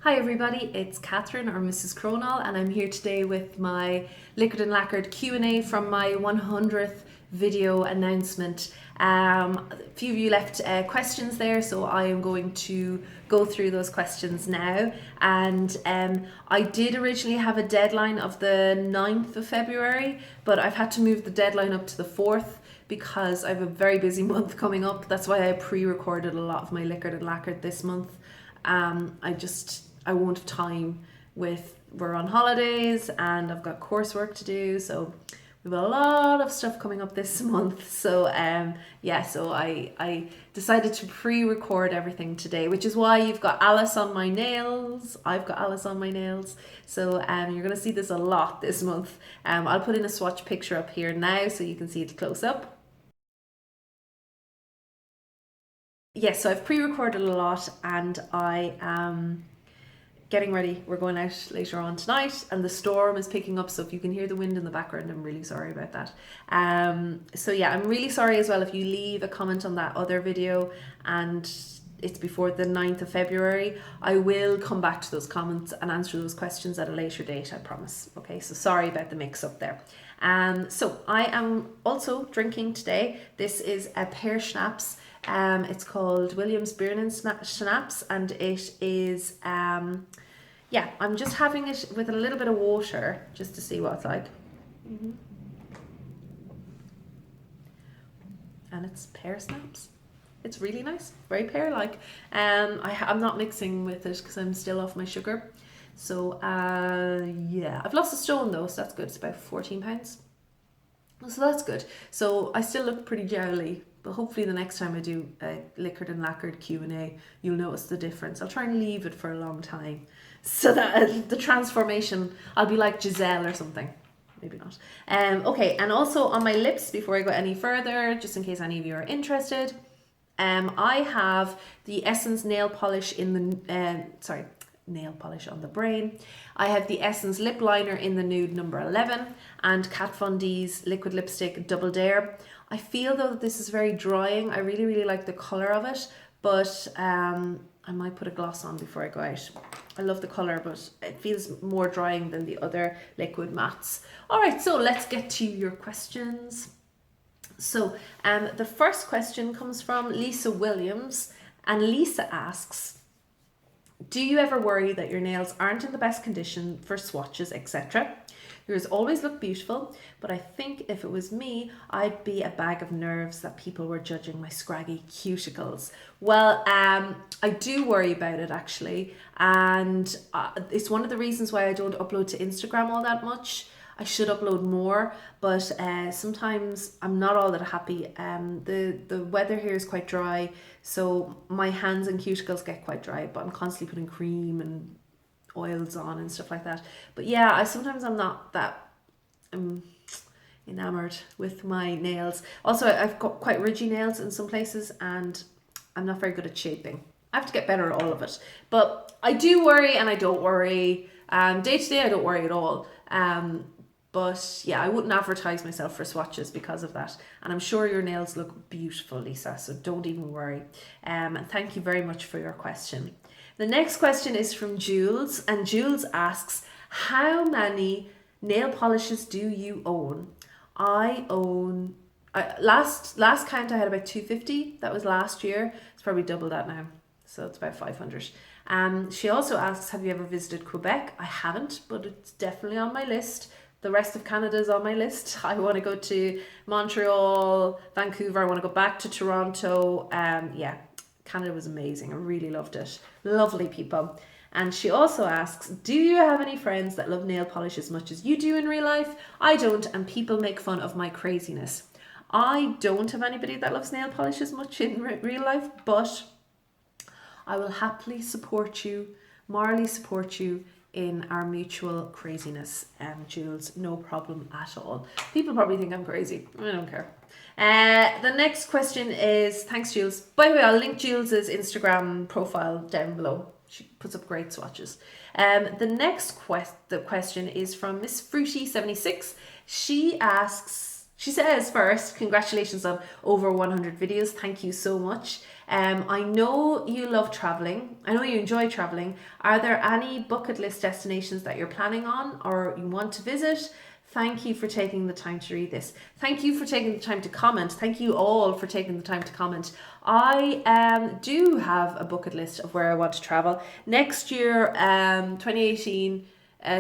Hi everybody, it's Catherine or Mrs. Cronall, and I'm here today with my Liquid and Lacquered Q&A from my 100th video announcement. A few of you left questions there, so I am going to go through those questions now. And I did originally have a deadline of the 9th of February, but I've had to move the deadline up to the 4th because I have a very busy month coming up. That's why I pre-recorded a lot of my Liquid and Lacquered this month. I won't have time we're on holidays and I've got coursework to do, so we've got a lot of stuff coming up this month. So so I decided to pre-record everything today, which is why you've got Alice on my nails. I've got Alice on my nails. So you're gonna see this a lot this month. I'll put in a swatch picture up here now so you can see it close up. Yes, so I've pre-recorded a lot and I am getting ready. We're going out later on tonight and the storm is picking up, so if you can hear the wind in the background, I'm really sorry about that. So yeah, I'm really sorry as well if you leave a comment on that other video and it's before the 9th of February. I will come back to those comments and answer those questions at a later date, I promise. Okay, so sorry about the mix up there. So I am also drinking today. This is a Pear Schnapps. It's called Williams Beer Schnapps, and it is I'm just having it with a little bit of water just to see what it's like. And it's Pear Schnapps. It's really nice, very pear-like. I'm not mixing with it because I'm still off my sugar. So I've lost a stone though, so that's good. It's about 14 pounds. So that's good. So I still look pretty jowly, but hopefully the next time I do a Liquid and Lacquered Q&A, you'll notice the difference. I'll try and leave it for a long time so that the transformation, I'll be like Giselle or something. Maybe not. Okay, and also on my lips, before I go any further, just in case any of you are interested, I have the Essence nail polish in the, nail polish on the brain. I have the Essence lip liner in the nude number 11 and Kat Von D's liquid lipstick Double Dare. I feel though that this is very drying. I really, really like the colour of it, but I might put a gloss on before I go out. I love the colour, but it feels more drying than the other liquid mattes. All right, so let's get to your questions. So the first question comes from Lisa Williams, and Lisa asks, do you ever worry that your nails aren't in the best condition for swatches, etc.? Yours always look beautiful, but I think if it was me, I'd be a bag of nerves that people were judging my scraggy cuticles. Well, I do worry about it actually, and it's one of the reasons why I don't upload to Instagram all that much. I should upload more, but sometimes I'm not all that happy. The weather here is quite dry, so my hands and cuticles get quite dry, but I'm constantly putting cream and oils on and stuff like that. But yeah, sometimes I'm not that enamored with my nails. Also, I've got quite ridgy nails in some places and I'm not very good at shaping. I have to get better at all of it. But I do worry and I don't worry. Day to day, I don't worry at all. But yeah, I wouldn't advertise myself for swatches because of that. And I'm sure your nails look beautiful, Lisa, so don't even worry. And thank you very much for your question. The next question is from Jules, and Jules asks, how many nail polishes do you own? I own, last count I had about 250. That was last year. It's probably double that now. So it's about 500. She also asks, have you ever visited Quebec? I haven't, but it's definitely on my list. The rest of Canada is on my list. I want to go to Montreal, Vancouver. I want to go back to Toronto. Canada was amazing. I really loved it. Lovely people. And she also asks, do you have any friends that love nail polish as much as you do in real life? I don't, and people make fun of my craziness. I don't have anybody that loves nail polish as much in real life, but I will happily support you, morally support you in our mutual craziness, Jules. No problem at all. People probably think I'm crazy. I don't care. The next question is, thanks Jules. By the way, I'll link Jules's Instagram profile down below. She puts up great swatches. The next question is from Miss Fruity76. She asks, She says first, congratulations on over 100 videos. Thank you so much. I know you love traveling. I know you enjoy traveling. Are there any bucket list destinations that you're planning on or you want to visit? Thank you for taking the time to read this. Thank you for taking the time to comment. Thank you all for taking the time to comment. I do have a bucket list of where I want to travel. Next year, 2018,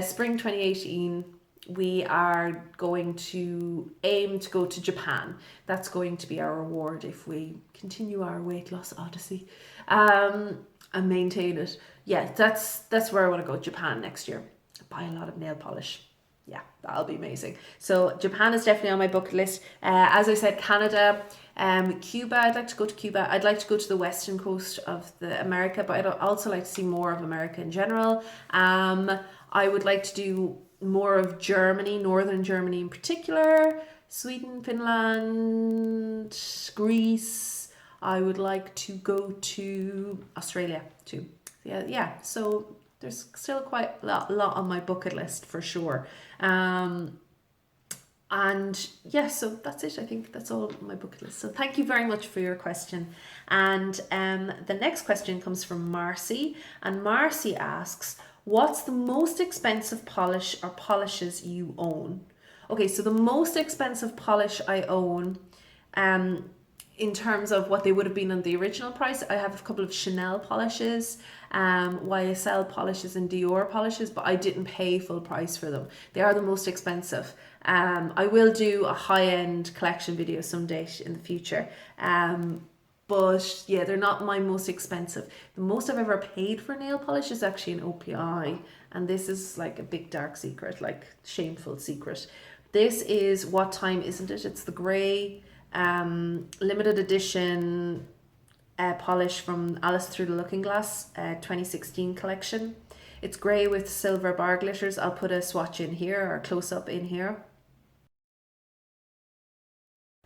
spring 2018, we are going to aim to go to Japan. That's going to be our reward if we continue our weight loss odyssey and maintain it. Yeah, that's where I want to go, Japan next year. Buy a lot of nail polish. Yeah, that'll be amazing. So Japan is definitely on my bucket list. As I said, Canada, Cuba. I'd like to go to Cuba. I'd like to go to the western coast of the America, but I'd also like to see more of America in general. I would like to do more of Germany, northern Germany in particular, Sweden, Finland, Greece. I would like to go to Australia too. Yeah. So there's still quite a lot on my bucket list for sure. And yeah, so that's it. I think that's all on my bucket list. So thank you very much for your question. And the next question comes from Marcy, and Marcy asks, what's the most expensive polish or polishes you own? Okay, so the most expensive polish I own, in terms of what they would have been on the original price, I have a couple of Chanel polishes, YSL polishes and Dior polishes, but I didn't pay full price for them. They are the most expensive. I will do a high-end collection video someday in the future. But yeah, they're not my most expensive. The most I've ever paid for nail polish is actually an OPI. And this is like a big dark secret, like shameful secret. This is What Time Isn't It? It's the grey limited edition polish from Alice Through the Looking Glass 2016 collection. It's grey with silver bar glitters. I'll put a swatch in here or a close up in here.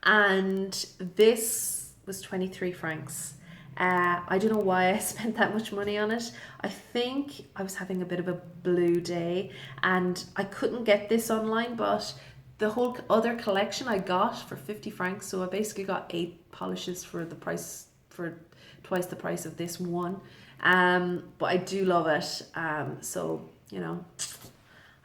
And this was 23 francs. I don't know why I spent that much money on it. I think I was having a bit of a blue day and I couldn't get this online, but the whole other collection I got for 50 francs. So I basically got 8 polishes for the price, for twice the price of this one. But I do love it. So, you know,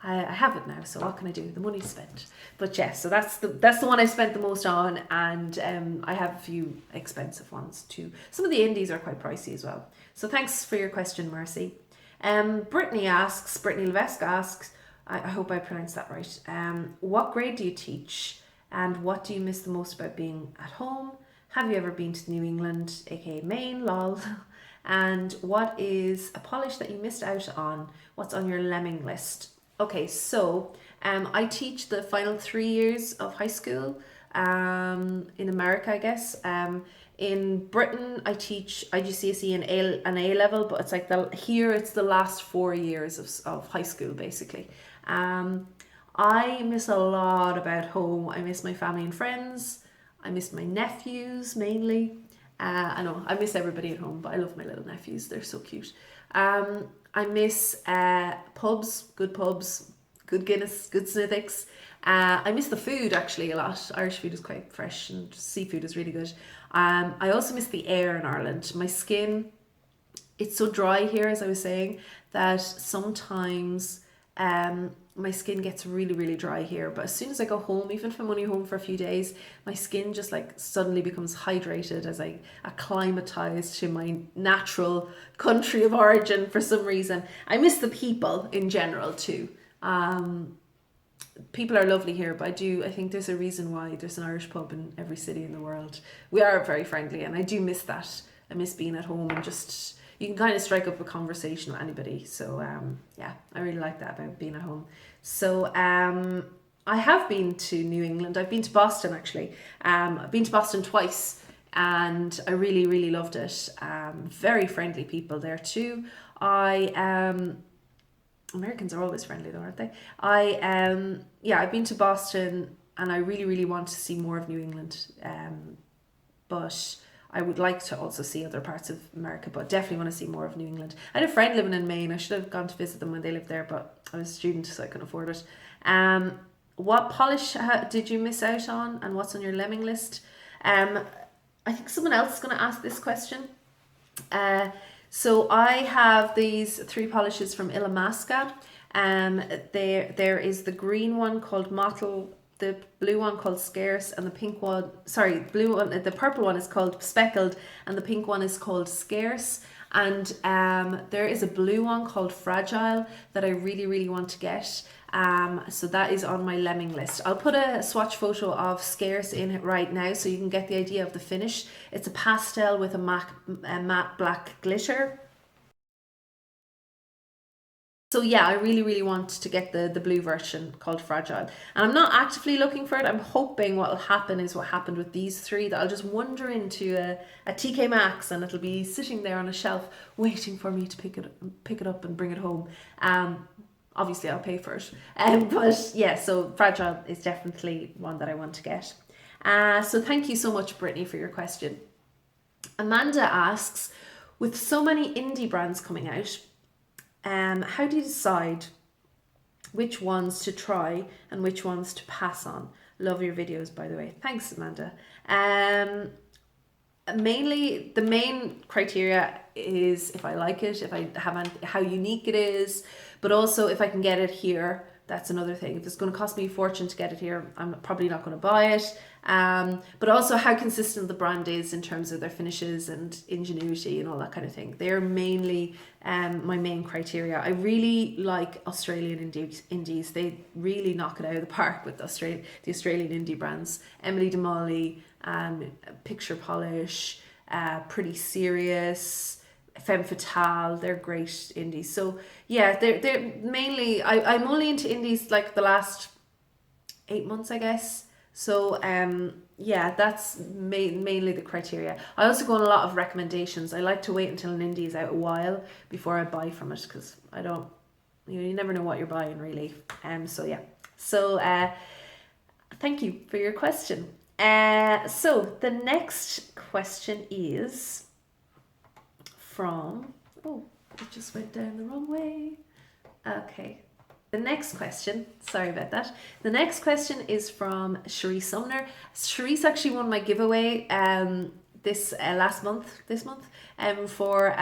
I have it now, so what can I do? The money's spent. But yeah, so that's the one I spent the most on, and I have a few expensive ones too. Some of the indies are quite pricey as well. So thanks for your question, Marcy. Brittany Levesque asks, I hope I pronounced that right. What grade do you teach, and what do you miss the most about being at home? Have you ever been to New England, aka Maine, lol? And what is a polish that you missed out on? What's on your lemming list? Okay, so I teach the final 3 years of high school in America, I guess. In Britain, I teach IGCSE and A level, but it's like here it's the last 4 years of high school, basically. I miss a lot about home. I miss my family and friends. I miss my nephews mainly. I know I miss everybody at home, but I love my little nephews. They're so cute. I miss pubs, good Guinness, good Smithwick's. I miss the food actually a lot. Irish food is quite fresh and seafood is really good. I also miss the air in Ireland. My skin, it's so dry here, as I was saying, that sometimes my skin gets really, really dry here. But as soon as I go home, even if I'm only home for a few days, my skin just like suddenly becomes hydrated as I acclimatize to my natural country of origin for some reason. I miss the people in general too. People are lovely here, but I think there's a reason why there's an Irish pub in every city in the world. We are very friendly, and I do miss that. I miss being at home and just, you can kind of strike up a conversation with anybody. So yeah, I really like that about being at home. So I have been to New England. I've been to Boston actually. I've been to Boston twice and I really, really loved it. Very friendly people there too. Americans are always friendly though, aren't they? I've been to Boston and I really, really want to see more of New England. But I would like to also see other parts of America, but definitely want to see more of New England. I had a friend living in Maine. I should have gone to visit them when they lived there, but I was a student, so I couldn't afford it. What polish did you miss out on, and what's on your lemming list? I think someone else is going to ask this question. So I have these 3 polishes from Illamasqua. There is the green one called Mottle, the blue one called Scarce, and the pink one, sorry, blue one, the purple one is called Speckled, and the pink one is called Scarce. And there is a blue one called Fragile that I really, really want to get. So that is on my lemming list. I'll put a swatch photo of Scarce in it right now so you can get the idea of the finish. It's a pastel with a matte black glitter. So yeah, I really, really want to get the blue version called Fragile. And I'm not actively looking for it. I'm hoping what will happen is what happened with these 3, that I'll just wander into a TK Maxx and it'll be sitting there on a shelf waiting for me to pick it up and bring it home. Obviously I'll pay for it. But yeah, so Fragile is definitely one that I want to get. So thank you so much, Brittany, for your question. Amanda asks, with so many indie brands coming out, how do you decide which ones to try and which ones to pass on? Love your videos, by the way. Thanks, Amanda. Mainly, the main criteria is if I like it, if I have how unique it is, but also if I can get it here. That's another thing. If it's going to cost me a fortune to get it here, I'm probably not going to buy it. But also how consistent the brand is in terms of their finishes and ingenuity and all that kind of thing. They're mainly my main criteria. I really like Australian indies. They really knock it out of the park with the Australian indie brands. Emily de Molly, Picture Polish, Pretty Serious, Femme Fatale, they're great indies. So yeah, they're mainly, I'm only into indies like the last 8 months, I guess. So yeah, that's mainly the criteria. I also go on a lot of recommendations. I like to wait until an indie is out a while before I buy from it, because I don't, you never know what you're buying really. So yeah, so thank you for your question. So the next question is from, oh, it just went down the wrong way. Okay. The next question, sorry about that. The next question is from Cherise Sumner. Cherise actually won my giveaway this month for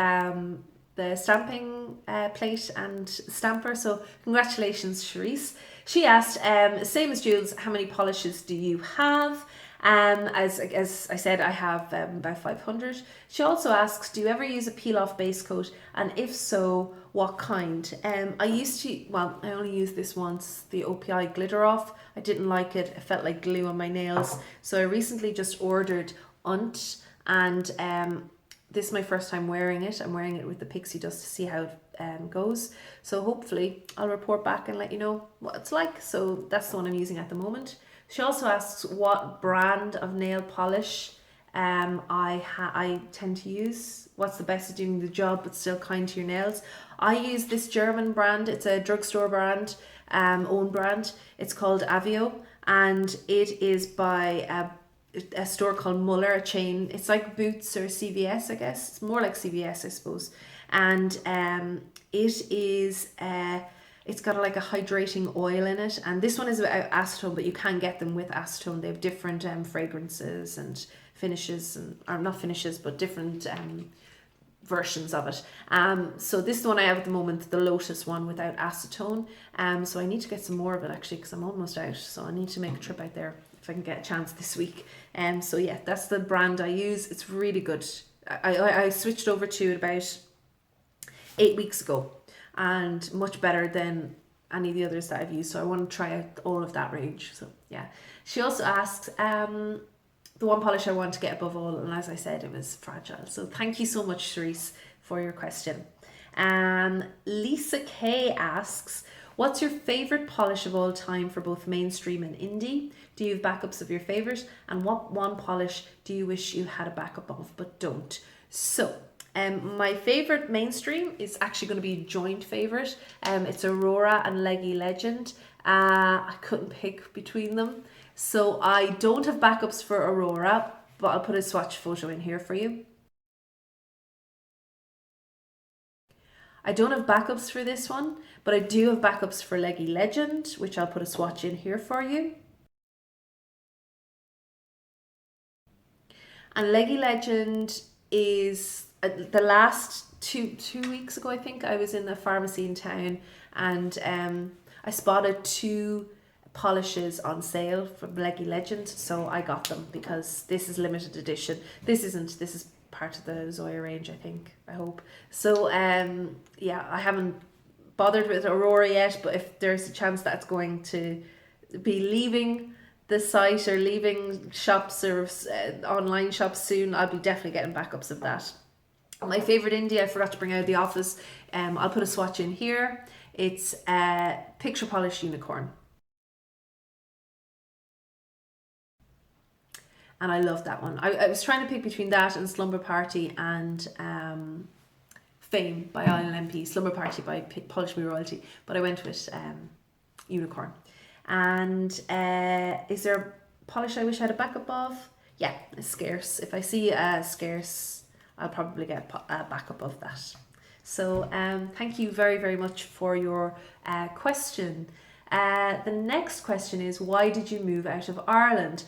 the stamping plate and stamper. So congratulations, Cherise. She asked, same as Jules, how many polishes do you have? As I said, I have about 500. She also asks, do you ever use a peel-off base coat? And if so, what kind? I only used this once, the OPI Glitter Off. I didn't like it. It felt like glue on my nails. So I recently just ordered Unt, and this is my first time wearing it. I'm wearing it with the pixie dust to see how it goes. So hopefully I'll report back and let you know what it's like. So that's the one I'm using at the moment. She also asks what brand of nail polish I tend to use. What's the best at doing the job but still kind to your nails? I use this German brand. It's a drugstore brand, own brand. It's called Avio, and it is by a store called Muller, a chain. It's like Boots or CVS, I guess. It's more like CVS, I suppose. And it is it's got like a hydrating oil in it, and this one is without acetone, but you can get them with acetone. They have different fragrances and finishes, or not finishes, but different versions of it. So this is the one I have at the moment, the Lotus one without acetone. So I need to get some more of it actually, because I'm almost out. So I need to make a trip out there if I can get a chance this week. So yeah, that's the brand I use. It's really good. I switched over to it about 8 weeks ago, and much better than any of the others that I've used. So I want to try out all of that range. So yeah. She also asks the one polish I want to get above all, and as I said, it was Fragile. So thank you so much, Cherise, for your question. Lisa K asks, what's your favorite polish of all time for both mainstream and indie? Do you have backups of your favorite? And what one polish do you wish you had a backup of but don't? So my favorite mainstream is actually going to be a joint favorite. It's Aurora and Leggy Legend. I couldn't pick between them, so I don't have backups for Aurora, but I'll put a swatch photo in here for you. I don't have backups for this one, but I do have backups for Leggy Legend, which I'll put a swatch in here for you. And Leggy Legend is the last two weeks ago, I think, I was in the pharmacy in town, and I spotted 2 polishes on sale from Leggy Legend, so I got them because this is limited edition. This is part of the Zoya range, I think, I hope. So yeah, I haven't bothered with Aurora yet, but if there's a chance that it's going to be leaving the site or leaving shops or online shops soon, I'll be definitely getting backups of that. My favorite indie I forgot to bring out of the office, I'll put a swatch in here. It's Picture Polish Unicorn. And I love that one. I was trying to pick between that and Slumber Party and Fame by Island MP, Slumber Party by Polish Me Royalty, but I went with Unicorn. And is there a polish I wish I had a backup of? Yeah, it's Scarce. If I see Scarce, I'll probably get a backup of that. So thank you very, very much for your question. The next question is, why did you move out of Ireland?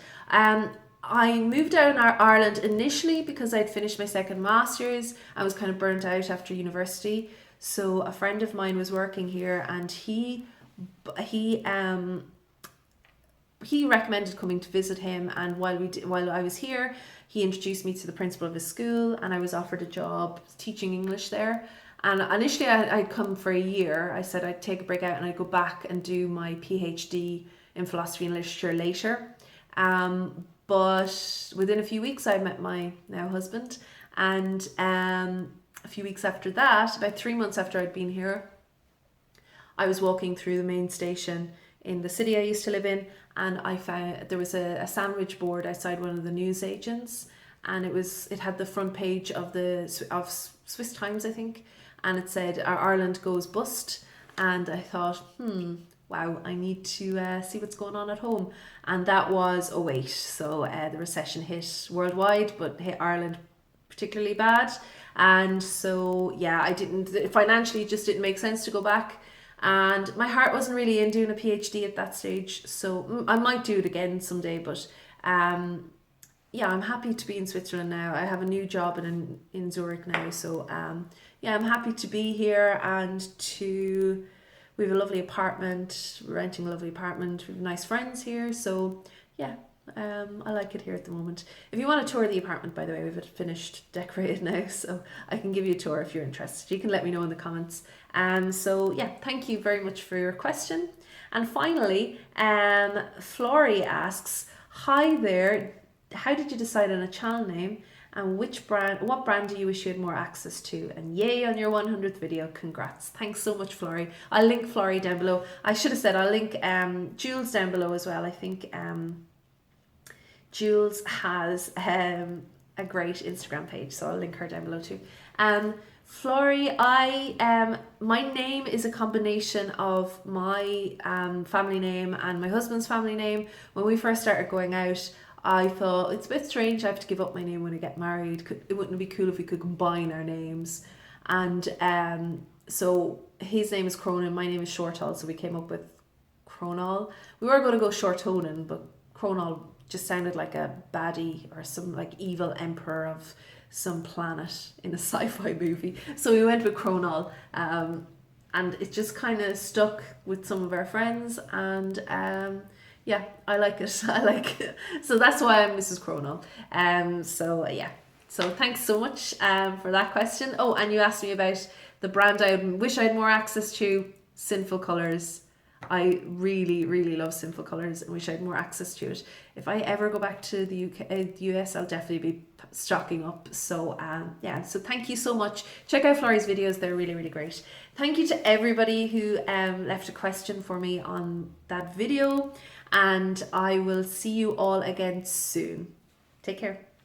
I moved out of Ireland initially because I'd finished my second master's. I was kind of burnt out after university. So a friend of mine was working here, and he recommended coming to visit him. And while I was here, he introduced me to the principal of his school, and I was offered a job teaching English there. And initially I'd come for a year. I said I'd take a break out and I'd go back and do my PhD in philosophy and literature later. But within a few weeks I met my now husband, and a few weeks after that, about 3 months after I'd been here, I was walking through the main station in the city I used to live in, and I found there was a sandwich board outside one of the newsagents, and it had the front page of Swiss Times, I think, and it said Ireland goes bust. And I thought, wow, I need to see what's going on at home. And that was 2008. So the recession hit worldwide, but hit Ireland particularly bad. And so, yeah, financially it just didn't make sense to go back. And my heart wasn't really in doing a PhD at that stage. So I might do it again someday, but yeah, I'm happy to be in Switzerland now. I have a new job in Zurich now. So yeah, I'm happy to be here, and we have a lovely apartment, we're renting a lovely apartment, we have nice friends here, so yeah, I like it here at the moment. If you want to tour the apartment, by the way, we've it finished decorated now, so I can give you a tour if you're interested. You can let me know in the comments. So yeah, thank you very much for your question. And finally, Flory asks, hi there, how did you decide on a channel name? And what brand do you wish you had more access to? And yay on your 100th video, congrats. Thanks so much, Flory. I'll link Flory down below. I should have said I'll link Jules down below as well. I think Jules has a great Instagram page, so I'll link her down below too. Flory, my name is a combination of my family name and my husband's family name. When we first started going out, I thought it's a bit strange I have to give up my name when I get married. It wouldn't be cool if we could combine our names. And so his name is Cronall, my name is Shortall, so we came up with Cronall. We were going to go Shortonen, but Cronall just sounded like a baddie or some like evil emperor of some planet in a sci-fi movie. So we went with Cronall, and it just kind of stuck with some of our friends, and yeah, I like it. I like it. So that's why I'm Mrs. Cronall. So yeah. So thanks so much for that question. Oh, and you asked me about the brand I wish I had more access to, Sinful Colours. I really, really love Sinful Colours and wish I had more access to it. If I ever go back to the US, I'll definitely be stocking up. So yeah, so thank you so much. Check out Flory's videos, they're really, really great. Thank you to everybody who left a question for me on that video, and I will see you all again soon. Take care.